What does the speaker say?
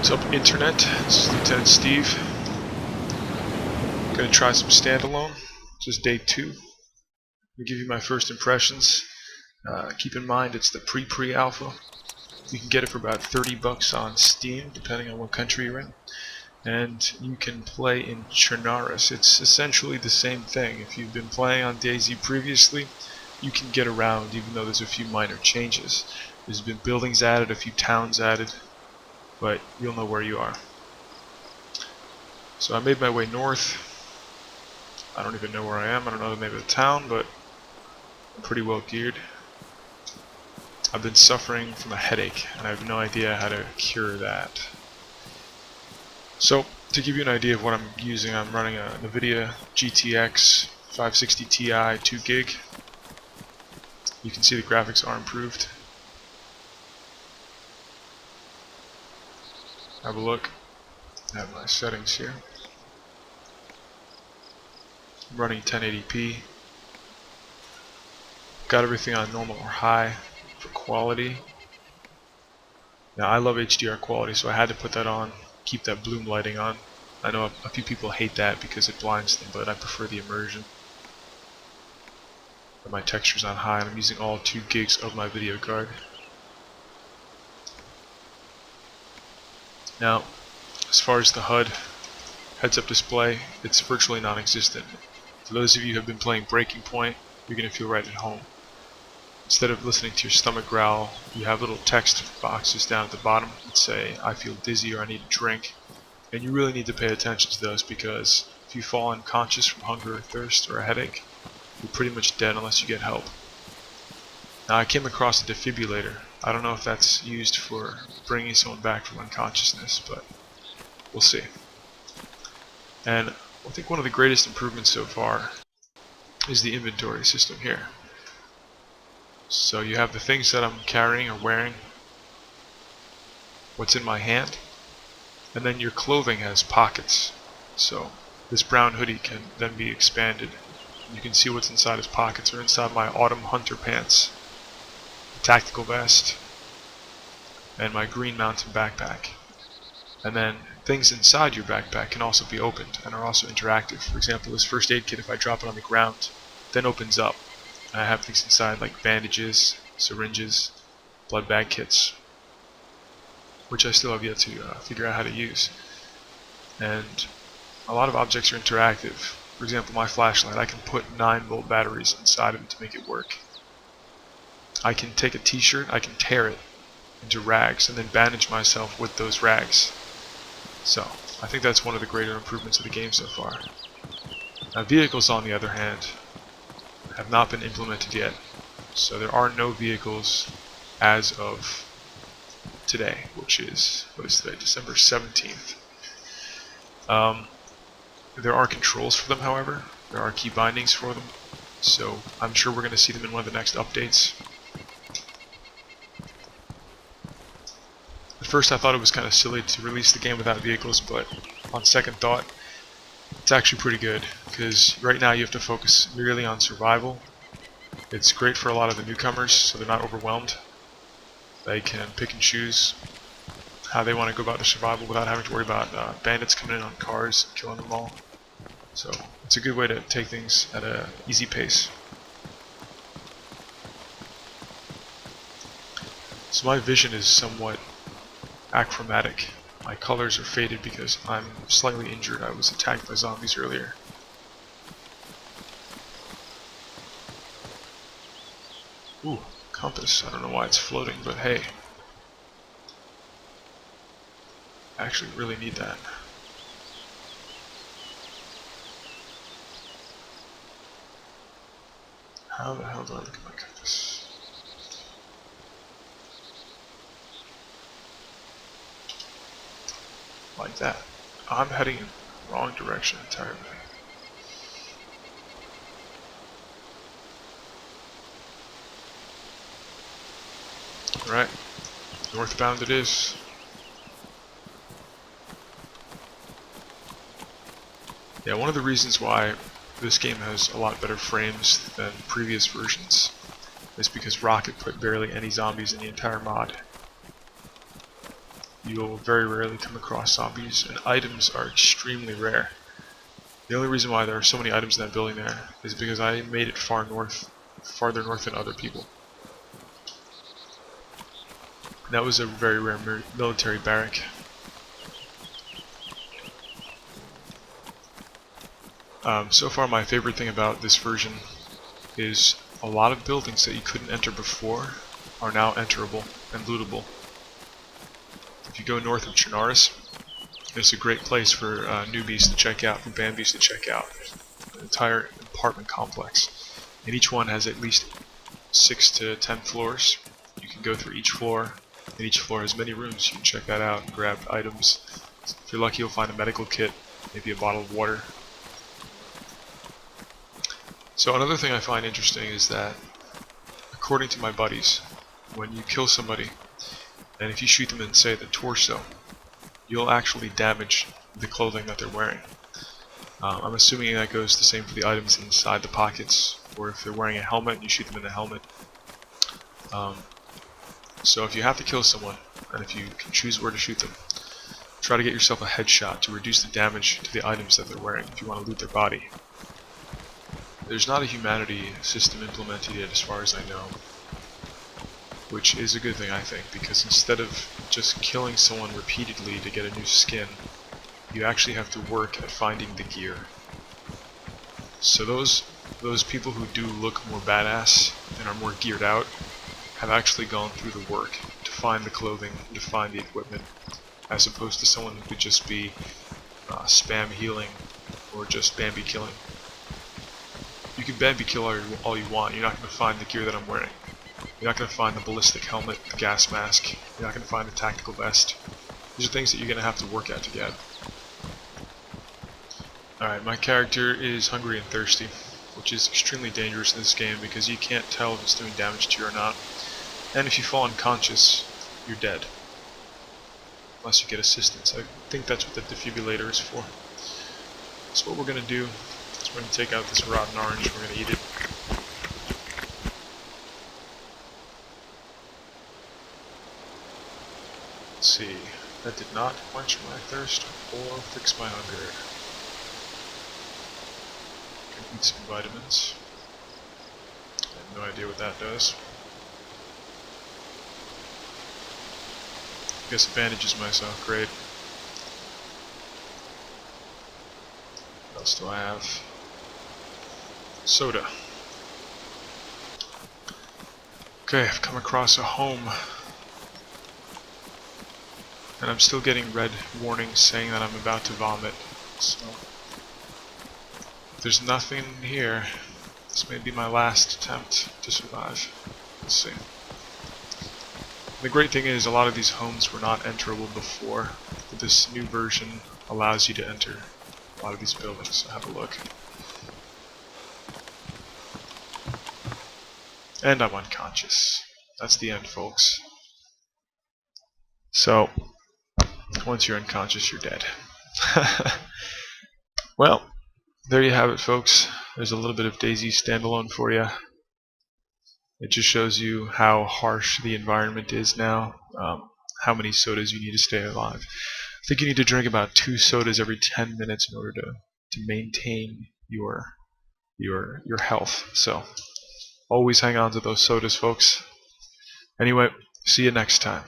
What's up, Internet? This is Lieutenant Steve. Gonna try some Standalone. This is day 2. I'll give you my first impressions. Keep in mind it's the pre-alpha. You can get it for about $30 on Steam, depending on what country you're in. And you can play in Chernarus. It's essentially the same thing. If you've been playing on DayZ previously, you can get around, even though there's a few minor changes. There's been buildings added, a few towns added, but you'll know where you are. So I made my way north. I don't even know where I am. I don't know the name of the town, but I'm pretty well geared. I've been suffering from a headache, and I have no idea how to cure that. So, to give you an idea of what I'm using, I'm running a NVIDIA GTX 560 Ti 2GB. You can see the graphics are improved. Have a look. I have my settings here. I'm running 1080p. Got everything on normal or high for quality. Now I love HDR quality, so I had to put that on, keep that bloom lighting on. I know a few people hate that because it blinds them, but I prefer the immersion. But my texture's on high, and I'm using all 2 gigs of my video card. Now, as far as the HUD, heads-up display, it's virtually non-existent. For those of you who have been playing Breaking Point, you're going to feel right at home. Instead of listening to your stomach growl, you have little text boxes down at the bottom that say, I feel dizzy or I need a drink. And you really need to pay attention to those, because if you fall unconscious from hunger or thirst or a headache, you're pretty much dead unless you get help. Now I came across a defibrillator. I don't know if that's used for bringing someone back from unconsciousness, but we'll see. And I think one of the greatest improvements so far is the inventory system here. So you have the things that I'm carrying or wearing, what's in my hand, and then your clothing has pockets. So this brown hoodie can then be expanded. You can see what's inside his pockets, or inside my autumn hunter pants, tactical vest, and my green mountain backpack. And then things inside your backpack can also be opened and are also interactive. For example, this first aid kit, if I drop it on the ground, then opens up. And I have things inside like bandages, syringes, blood bag kits, which I still have yet to figure out how to use. And a lot of objects are interactive. For example, my flashlight, I can put 9-volt batteries inside of it to make it work. I can take a t-shirt, I can tear it into rags and then bandage myself with those rags. So, I think that's one of the greater improvements of the game so far. Now, vehicles, on the other hand, have not been implemented yet. So there are no vehicles as of today, which is, what is today, December 17th. There are controls for them, however. There are key bindings for them. So I'm sure we're going to see them in one of the next updates. At first I thought it was kind of silly to release the game without vehicles, but on second thought, it's actually pretty good, because right now you have to focus merely on survival. It's great for a lot of the newcomers, so they're not overwhelmed. They can pick and choose how they want to go about their survival without having to worry about bandits coming in on cars and killing them all. So it's a good way to take things at an easy pace. So my vision is somewhat achromatic. My colors are faded because I'm slightly injured. I was attacked by zombies earlier. Ooh, compass. I don't know why it's floating, but hey. I actually really need that. How the hell do I look at my compass? Like that. I'm heading in the wrong direction entirely. Alright, northbound it is. Yeah, one of the reasons why this game has a lot better frames than previous versions is because Rocket put barely any zombies in the entire mod. you'll very rarely come across zombies, and items are extremely rare. The only reason why there are so many items in that building there is because I made it farther north than other people. And that was a very rare military barrack. So far, my favorite thing about this version is a lot of buildings that you couldn't enter before are now enterable and lootable. If you go north of Chernarus, it's a great place for newbies to check out, for Bambies to check out. An entire apartment complex. And each one has at least 6 to 10 floors. You can go through each floor, and each floor has many rooms. You can check that out and grab items. If you're lucky, you'll find a medical kit, maybe a bottle of water. So another thing I find interesting is that, according to my buddies, when you kill somebody, and if you shoot them in, say, the torso, you'll actually damage the clothing that they're wearing. I'm assuming that goes the same for the items inside the pockets, or if they're wearing a helmet, you shoot them in the helmet. So if you have to kill someone, and if you can choose where to shoot them, try to get yourself a headshot to reduce the damage to the items that they're wearing if you want to loot their body. There's not a humanity system implemented yet as far as I know, which is a good thing I think, because instead of just killing someone repeatedly to get a new skin, you actually have to work at finding the gear. So those people who do look more badass and are more geared out have actually gone through the work to find the clothing, to find the equipment, as opposed to someone who could just be spam healing or just Bambi killing. You can Bambi kill all you want, you're not going to find the gear that I'm wearing. You're not going to find the ballistic helmet, the gas mask, you're not going to find the tactical vest. These are things that you're going to have to work at to get. Alright, my character is hungry and thirsty, which is extremely dangerous in this game because you can't tell if it's doing damage to you or not. And if you fall unconscious, you're dead. Unless you get assistance. I think that's what the defibrillator is for. So what we're going to do is we're going to take out this rotten orange, we're going to eat it. Let's see, that did not quench my thirst or fix my hunger. Can eat some vitamins. I have no idea what that does. I guess it bandages myself, great. What else do I have? Soda. Okay, I've come across a home. And I'm still getting red warnings saying that I'm about to vomit. So, if there's nothing here, this may be my last attempt to survive. Let's see. The great thing is, a lot of these homes were not enterable before, but this new version allows you to enter a lot of these buildings, so have a look. And I'm unconscious. That's the end, folks. So, once you're unconscious, you're dead. Well, there you have it, folks. There's a little bit of DayZ Standalone for you. It just shows you how harsh the environment is now, how many sodas you need to stay alive. I think you need to drink about 2 sodas every 10 minutes in order to maintain your health. So always hang on to those sodas, folks. Anyway, see you next time.